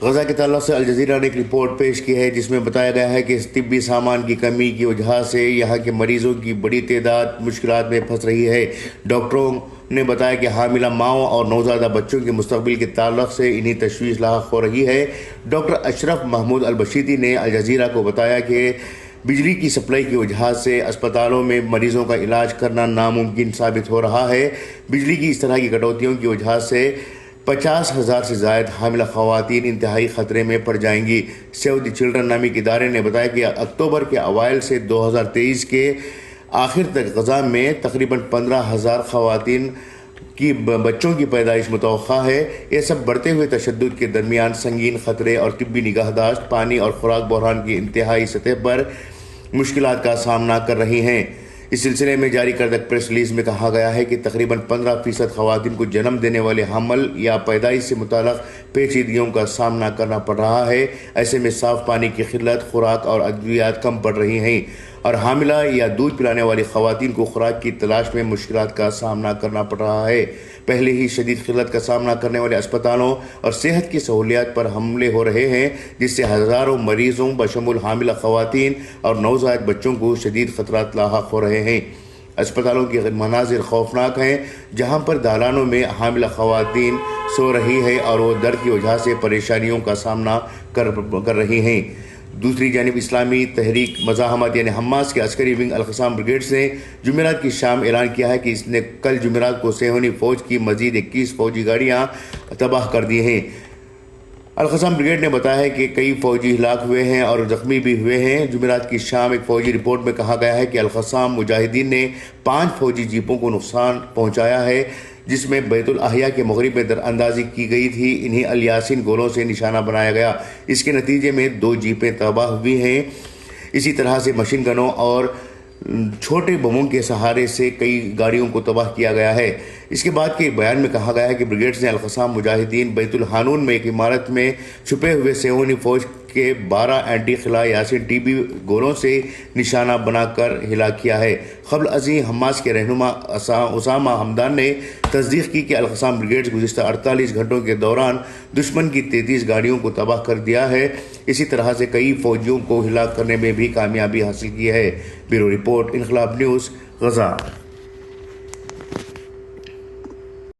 غزہ کے تعلق سے الجزیرہ نے ایک رپورٹ پیش کی ہے جس میں بتایا گیا ہے کہ طبی سامان کی کمی کی وجہ سے یہاں کے مریضوں کی بڑی تعداد مشکلات میں پھنس رہی ہے۔ ڈاکٹروں نے بتایا کہ حاملہ ماؤں اور نوزائیدہ بچوں کے مستقبل کے تعلق سے انہیں تشویش لاحق ہو رہی ہے۔ ڈاکٹر اشرف محمود البشیتی نے الجزیرہ کو بتایا کہ بجلی کی سپلائی کی وجہ سے اسپتالوں میں مریضوں کا علاج کرنا ناممکن ثابت ہو رہا ہے۔ بجلی کی اس طرح کی کٹوتیوں کی وجہ سے 50,000 سے زائد حاملہ خواتین انتہائی خطرے میں پڑ جائیں گی۔ سیو دی چلڈرن نامی ادارے نے بتایا کہ اکتوبر کے اوائل سے 2023 کے آخر تک غزہ میں تقریباً 15,000 خواتین کی بچوں کی پیدائش متوقع ہے۔ یہ سب بڑھتے ہوئے تشدد کے درمیان سنگین خطرے اور طبی نگہداشت، پانی اور خوراک بحران کی انتہائی سطح پر مشکلات کا سامنا کر رہی ہیں۔ اس سلسلے میں جاری کردہ پریس ریلیز میں کہا گیا ہے کہ تقریباً 15% خواتین کو جنم دینے والے حمل یا پیدائش سے متعلق پیچیدگیوں کا سامنا کرنا پڑ رہا ہے۔ ایسے میں صاف پانی کی قلت، خوراک اور ادویات کم پڑ رہی ہیں اور حاملہ یا دودھ پلانے والی خواتین کو خوراک کی تلاش میں مشکلات کا سامنا کرنا پڑ رہا ہے۔ پہلے ہی شدید قلت کا سامنا کرنے والے اسپتالوں اور صحت کی سہولیات پر حملے ہو رہے ہیں، جس سے ہزاروں مریضوں بشمول حاملہ خواتین اور نوزائیدہ بچوں کو شدید خطرات لاحق ہو رہے ہیں۔ اسپتالوں کے مناظر خوفناک ہیں، جہاں پر دالانوں میں حاملہ خواتین سو رہی ہیں اور وہ درد کی وجہ سے پریشانیوں کا سامنا کر رہی ہیں۔ دوسری جانب اسلامی تحریک مزاحمت یعنی حماس کے عسکری ونگ القصام بریگیڈز نے جمعرات کی شام اعلان کیا ہے کہ اس نے کل جمعرات کو صہیونی فوج کی مزید 21 فوجی گاڑیاں تباہ کر دی ہیں۔ القصام بریگیڈ نے بتایا ہے کہ کئی فوجی ہلاک ہوئے ہیں اور زخمی بھی ہوئے ہیں۔ جمعرات کی شام ایک فوجی رپورٹ میں کہا گیا ہے کہ القصام مجاہدین نے 5 فوجی جیپوں کو نقصان پہنچایا ہے، جس میں بیت الاحیاء کے مغرب میں در اندازی کی گئی تھی۔ انہیں الیاسین گولوں سے نشانہ بنایا گیا۔ اس کے نتیجے میں 2 جیپیں تباہ ہوئی ہیں۔ اسی طرح سے مشین گنوں اور چھوٹے بموں کے سہارے سے کئی گاڑیوں کو تباہ کیا گیا ہے۔ اس کے بعد کے بیان میں کہا گیا ہے کہ بریگیڈز نے القصام مجاہدین بیت الحانون میں ایک عمارت میں چھپے ہوئے صہیونی فوج کے 12 اینٹی خلا یاسین ٹی بی گولوں سے نشانہ بنا کر ہلاک کیا ہے۔ قبل ازیں حماس کے رہنما اسامہ حمدان نے تصدیق کی کہ القصام بریگیڈز گزشتہ 48 گھنٹوں کے دوران دشمن کی 33 گاڑیوں کو تباہ کر دیا ہے۔ اسی طرح سے کئی فوجیوں کو ہلاک کرنے میں بھی کامیابی حاصل کی ہے۔ بیورو رپورٹ، انقلاب نیوز، غزہ۔